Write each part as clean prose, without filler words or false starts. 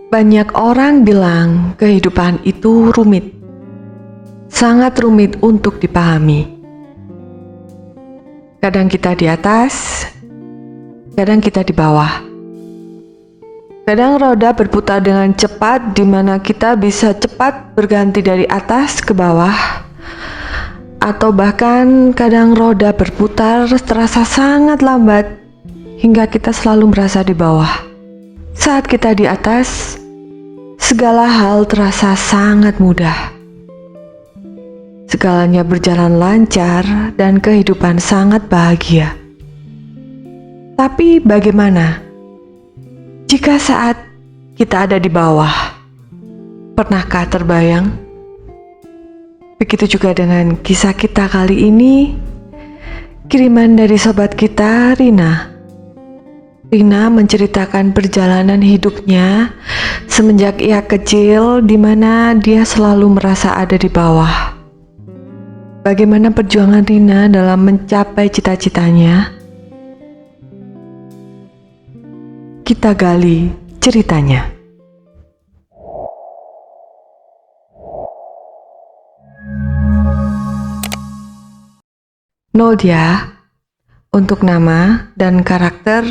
Banyak orang bilang kehidupan itu rumit, sangat rumit untuk dipahami. Kadang kita di atas, kadang kita di bawah. Kadang roda berputar dengan cepat, di mana kita bisa cepat berganti dari atas ke bawah, atau bahkan kadang roda berputar terasa sangat lambat hingga kita selalu merasa di bawah. Saat kita di atas, segala hal terasa sangat mudah. Segalanya berjalan lancar dan kehidupan sangat bahagia. Tapi bagaimana jika saat kita ada di bawah? Pernahkah terbayang? Begitu juga dengan kisah kita kali ini, kiriman dari sobat kita, Rina. Rina menceritakan perjalanan hidupnya semenjak ia kecil, di mana dia selalu merasa ada di bawah. Bagaimana perjuangan Rina dalam mencapai cita-citanya? Kita gali ceritanya. Noldia, untuk nama dan karakter,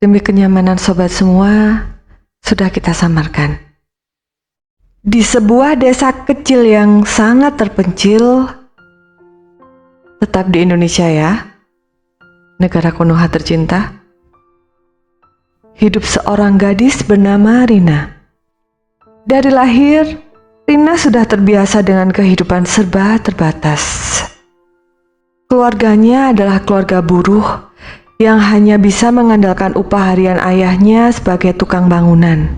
demi kenyamanan sobat semua, sudah kita samarkan. Di sebuah desa kecil yang sangat terpencil, tetap di Indonesia ya, negara Konoha tercinta, hidup seorang gadis bernama Rina. Dari lahir, Rina sudah terbiasa dengan kehidupan serba terbatas. Keluarganya adalah keluarga buruh yang hanya bisa mengandalkan upah harian ayahnya sebagai tukang bangunan.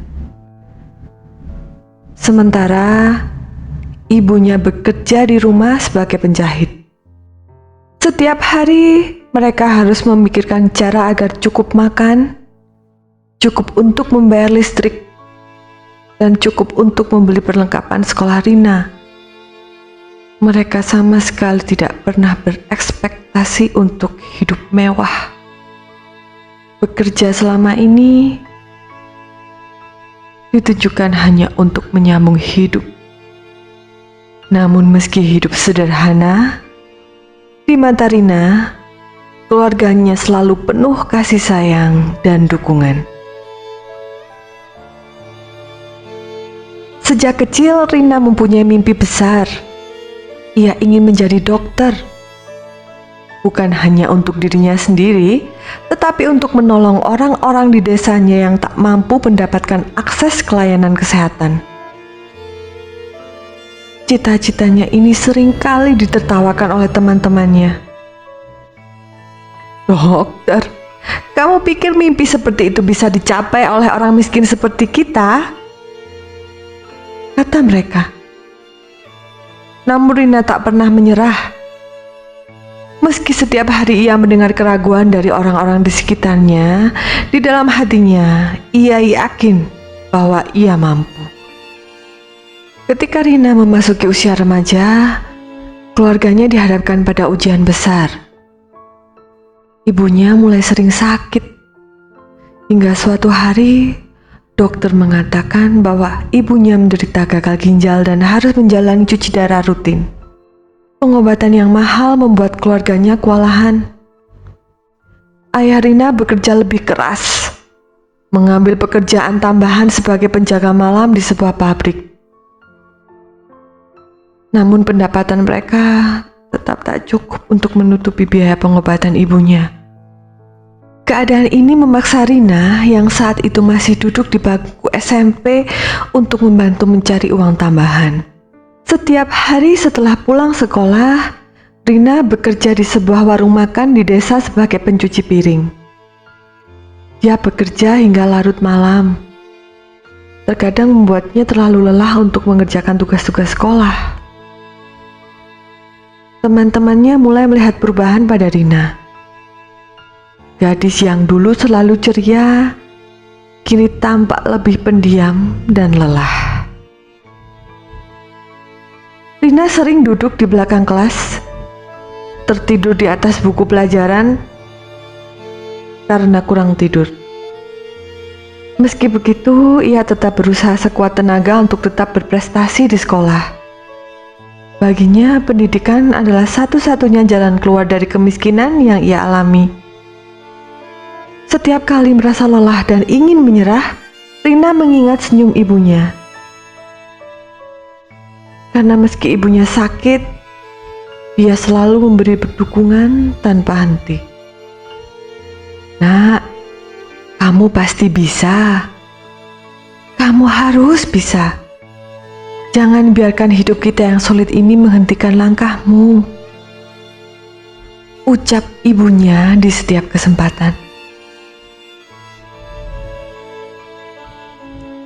Sementara ibunya bekerja di rumah sebagai penjahit. Setiap hari mereka harus memikirkan cara agar cukup makan, cukup untuk membayar listrik, dan cukup untuk membeli perlengkapan sekolah Rina. Mereka sama sekali tidak pernah berekspektasi untuk hidup mewah. Bekerja selama ini ditujukan hanya untuk menyambung hidup. Namun meski hidup sederhana, di mata Rina, keluarganya selalu penuh kasih sayang dan dukungan. Sejak kecil Rina mempunyai mimpi besar. Ia ingin menjadi dokter. Bukan hanya untuk dirinya sendiri, tetapi untuk menolong orang-orang di desanya yang tak mampu mendapatkan akses ke layanan kesehatan. Cita-citanya ini seringkali ditertawakan oleh teman-temannya. "Dokter, kamu pikir mimpi seperti itu bisa dicapai oleh orang miskin seperti kita?" kata mereka. Namun Rina tak pernah menyerah. Meski setiap hari ia mendengar keraguan dari orang-orang di sekitarnya, di dalam hatinya ia yakin bahwa ia mampu. Ketika Rina memasuki usia remaja, keluarganya dihadapkan pada ujian besar. Ibunya mulai sering sakit, hingga suatu hari dokter mengatakan bahwa ibunya menderita gagal ginjal dan harus menjalani cuci darah rutin. Pengobatan yang mahal membuat keluarganya kewalahan. Ayah Rina bekerja lebih keras, mengambil pekerjaan tambahan sebagai penjaga malam di sebuah pabrik. Namun pendapatan mereka tetap tak cukup untuk menutupi biaya pengobatan ibunya. Keadaan ini memaksa Rina yang saat itu masih duduk di bangku SMP untuk membantu mencari uang tambahan. Setiap hari setelah pulang sekolah, Rina bekerja di sebuah warung makan di desa sebagai pencuci piring. Dia bekerja hingga larut malam. Terkadang membuatnya terlalu lelah untuk mengerjakan tugas-tugas sekolah. Teman-temannya mulai melihat perubahan pada Rina. Gadis yang dulu selalu ceria, kini tampak lebih pendiam dan lelah. Rina sering duduk di belakang kelas, tertidur di atas buku pelajaran, karena kurang tidur. Meski begitu, ia tetap berusaha sekuat tenaga untuk tetap berprestasi di sekolah. Baginya, pendidikan adalah satu-satunya jalan keluar dari kemiskinan yang ia alami. Setiap kali merasa lelah dan ingin menyerah, Rina mengingat senyum ibunya. Karena meski ibunya sakit, dia selalu memberi dukungan tanpa henti. Nak, kamu pasti bisa. Kamu harus bisa. Jangan biarkan hidup kita yang sulit ini menghentikan langkahmu, ucap ibunya di setiap kesempatan.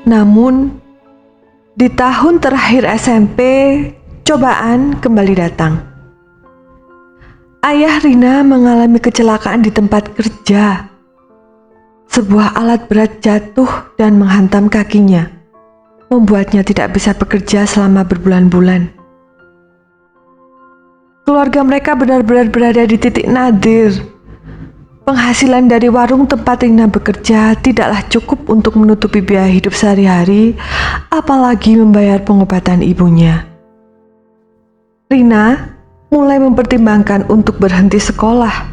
Namun, di tahun terakhir SMP, cobaan kembali datang. Ayah Rina mengalami kecelakaan di tempat kerja. Sebuah alat berat jatuh dan menghantam kakinya, membuatnya tidak bisa bekerja selama berbulan-bulan. Keluarga mereka benar-benar berada di titik nadir. Penghasilan dari warung tempat Rina bekerja tidaklah cukup untuk menutupi biaya hidup sehari-hari, apalagi membayar pengobatan ibunya. Rina mulai mempertimbangkan untuk berhenti sekolah.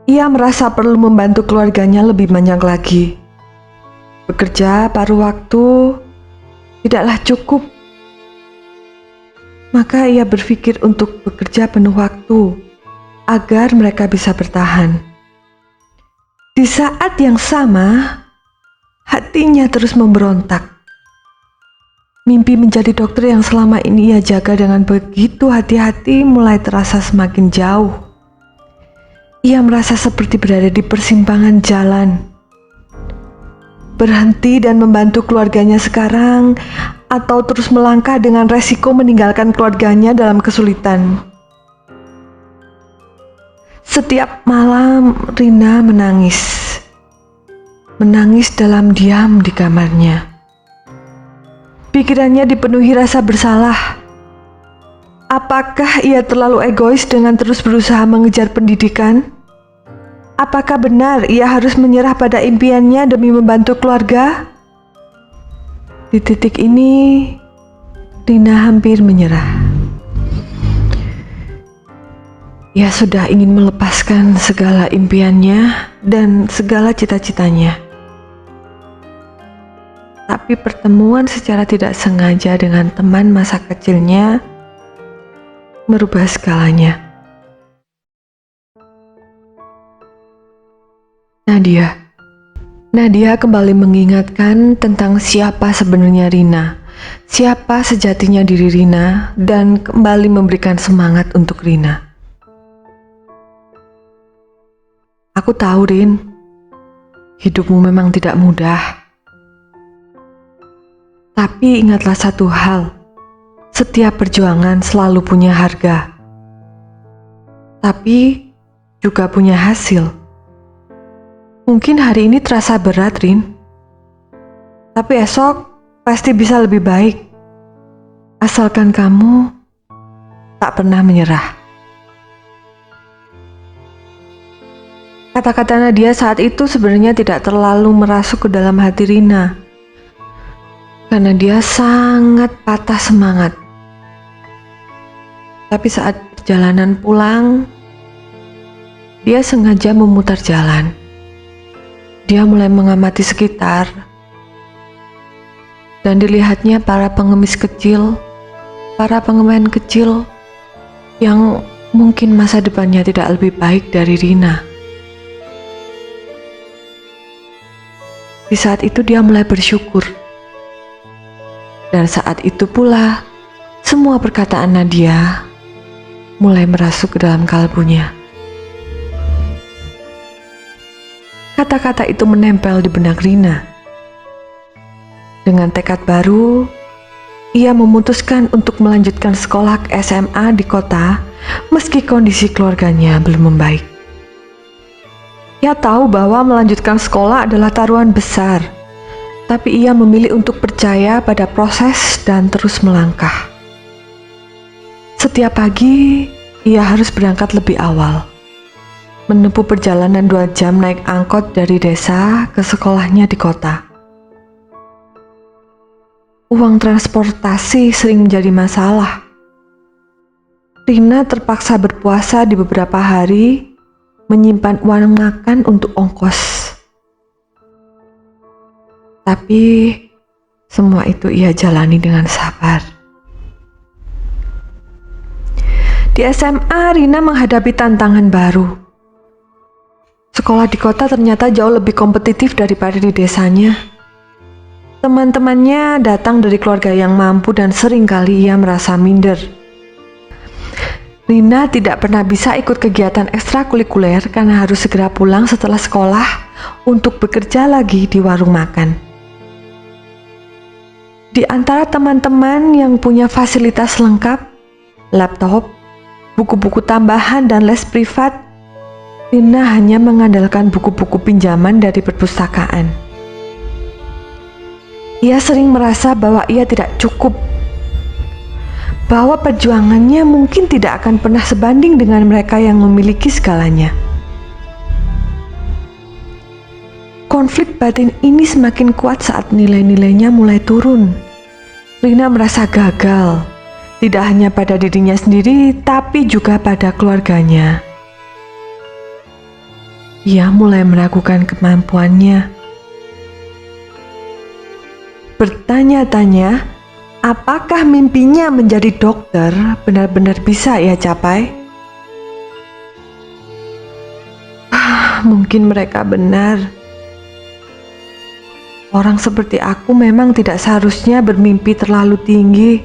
Ia merasa perlu membantu keluarganya lebih banyak lagi. Bekerja paruh waktu tidaklah cukup. Maka ia berpikir untuk bekerja penuh waktu agar mereka bisa bertahan. Di saat yang sama, hatinya terus memberontak. Mimpi menjadi dokter yang selama ini ia jaga dengan begitu hati-hati mulai terasa semakin jauh. Ia merasa seperti berada di persimpangan jalan. Berhenti dan membantu keluarganya sekarang, atau terus melangkah dengan resiko meninggalkan keluarganya dalam kesulitan. Setiap malam Rina menangis. Menangis dalam diam di kamarnya. Pikirannya dipenuhi rasa bersalah. Apakah ia terlalu egois dengan terus berusaha mengejar pendidikan? Apakah benar ia harus menyerah pada impiannya demi membantu keluarga? Di titik ini, Rina hampir menyerah. Ia sudah ingin melepaskan segala impiannya dan segala cita-citanya. Tapi pertemuan secara tidak sengaja dengan teman masa kecilnya merubah segalanya. Nadia kembali mengingatkan tentang siapa sebenarnya Rina, siapa sejatinya diri Rina, dan kembali memberikan semangat untuk Rina. Aku tahu, Rin, hidupmu memang tidak mudah. Tapi ingatlah satu hal, setiap perjuangan selalu punya harga. Tapi juga punya hasil. Mungkin hari ini terasa berat, Rin. Tapi esok pasti bisa lebih baik. Asalkan kamu tak pernah menyerah. Kata-kata Nadia saat itu sebenarnya tidak terlalu merasuk ke dalam hati Rina. Karena dia sangat patah semangat. Tapi saat perjalanan pulang, dia sengaja memutar jalan. Dia mulai mengamati sekitar. Dan dilihatnya para pengemis kecil, para pengemen kecil yang mungkin masa depannya tidak lebih baik dari Rina. Di saat itu dia mulai bersyukur. Dan saat itu pula, semua perkataan Nadia mulai merasuk ke dalam kalbunya. Kata-kata itu menempel di benak Rina. Dengan tekad baru, ia memutuskan untuk melanjutkan sekolah ke SMA di kota meski kondisi keluarganya belum membaik. Ia tahu bahwa melanjutkan sekolah adalah taruhan besar, tapi ia memilih untuk percaya pada proses dan terus melangkah. Setiap pagi, ia harus berangkat lebih awal. menempuh perjalanan 2 jam naik angkot dari desa ke sekolahnya di kota. Uang transportasi sering menjadi masalah. Rina terpaksa berpuasa di beberapa hari, menyimpan uang makan untuk ongkos. Tapi semua itu ia jalani dengan sabar. Di SMA, Rina menghadapi tantangan baru. Sekolah di kota ternyata jauh lebih kompetitif daripada di desanya. Teman-temannya datang dari keluarga yang mampu dan seringkali ia merasa minder. Rina tidak pernah bisa ikut kegiatan ekstrakurikuler karena harus segera pulang setelah sekolah untuk bekerja lagi di warung makan. Di antara teman-teman yang punya fasilitas lengkap, laptop, buku-buku tambahan dan les privat, Rina hanya mengandalkan buku-buku pinjaman dari perpustakaan. Ia sering merasa bahwa ia tidak cukup, bahwa perjuangannya mungkin tidak akan pernah sebanding dengan mereka yang memiliki segalanya. Konflik batin ini semakin kuat saat nilai-nilainya mulai turun. Rina merasa gagal, tidak hanya pada dirinya sendiri, tapi juga pada keluarganya. Ia mulai meragukan kemampuannya. Bertanya-tanya, apakah mimpinya menjadi dokter benar-benar bisa ia capai? Mungkin mereka benar. Orang seperti aku memang tidak seharusnya bermimpi terlalu tinggi.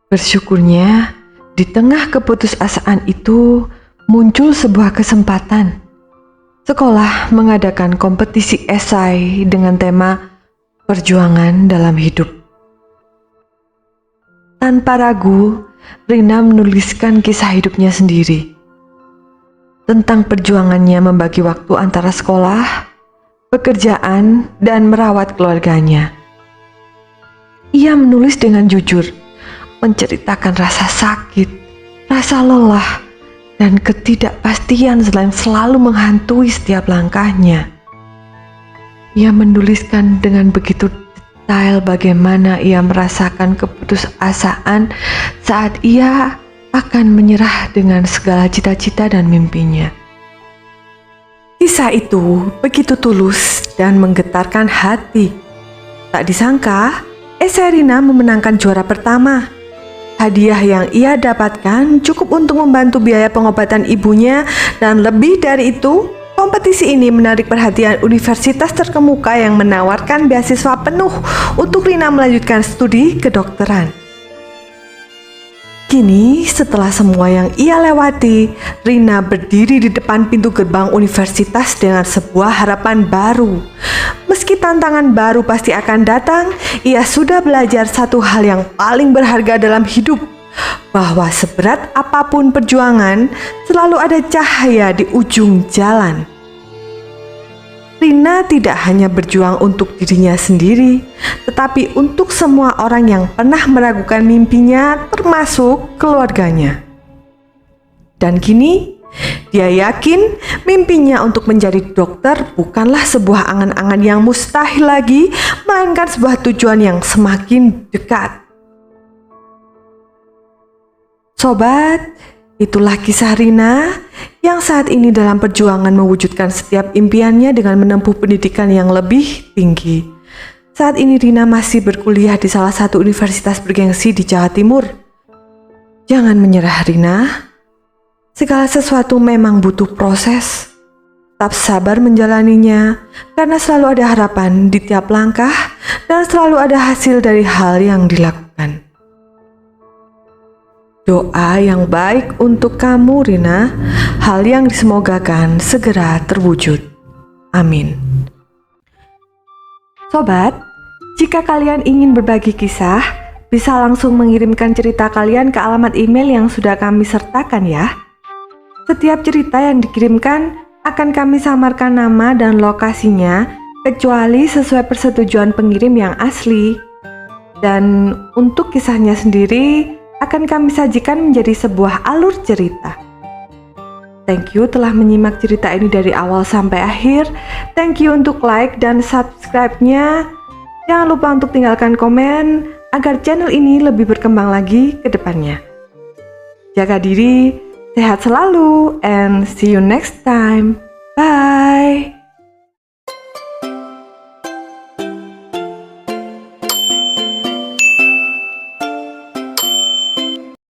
Bersyukurnya, di tengah keputusasaan itu muncul sebuah kesempatan. Sekolah mengadakan kompetisi esai dengan tema perjuangan dalam hidup. Tanpa ragu, Rina menuliskan kisah hidupnya sendiri tentang perjuangannya membagi waktu antara sekolah, pekerjaan, dan merawat keluarganya. Ia menulis dengan jujur, menceritakan rasa sakit, rasa lelah, dan ketidakpastian yang selalu menghantui setiap langkahnya. Ia menuliskan dengan begitu detail bagaimana ia merasakan keputusasaan saat ia akan menyerah dengan segala cita-cita dan mimpinya. Kisah itu begitu tulus dan menggetarkan hati. Tak disangka, esai Rina memenangkan juara pertama. Hadiah yang ia dapatkan cukup untuk membantu biaya pengobatan ibunya, dan lebih dari itu, kompetisi ini menarik perhatian universitas terkemuka yang menawarkan beasiswa penuh untuk Rina melanjutkan studi kedokteran. Kini, setelah semua yang ia lewati, Rina berdiri di depan pintu gerbang universitas dengan sebuah harapan baru. Meski tantangan baru pasti akan datang, ia sudah belajar satu hal yang paling berharga dalam hidup, bahwa seberat apapun perjuangan, selalu ada cahaya di ujung jalan. Rina tidak hanya berjuang untuk dirinya sendiri, tetapi untuk semua orang yang pernah meragukan mimpinya, termasuk keluarganya. Dan kini, dia yakin mimpinya untuk menjadi dokter bukanlah sebuah angan-angan yang mustahil lagi, melainkan sebuah tujuan yang semakin dekat. Sobat, itulah kisah Rina yang saat ini dalam perjuangan mewujudkan setiap impiannya dengan menempuh pendidikan yang lebih tinggi. Saat ini Rina masih berkuliah di salah satu universitas bergengsi di Jawa Timur. Jangan menyerah, Rina. Segala sesuatu memang butuh proses. Tetap sabar menjalaninya, karena selalu ada harapan di tiap langkah dan selalu ada hasil dari hal yang dilakukan. Doa yang baik untuk kamu, Rina. Hal yang disemogakan segera terwujud. Amin. Sobat, jika kalian ingin berbagi kisah, bisa langsung mengirimkan cerita kalian ke alamat email yang sudah kami sertakan ya. Setiap cerita yang dikirimkan akan kami samarkan nama dan lokasinya, kecuali sesuai persetujuan pengirim yang asli. Dan untuk kisahnya sendiri, akan kami sajikan menjadi sebuah alur cerita. Thank you telah menyimak cerita ini dari awal sampai akhir. Thank you untuk like dan subscribe-nya. Jangan lupa untuk tinggalkan komen agar channel ini lebih berkembang lagi ke depannya. Jaga diri, sehat selalu, and see you next time. Bye!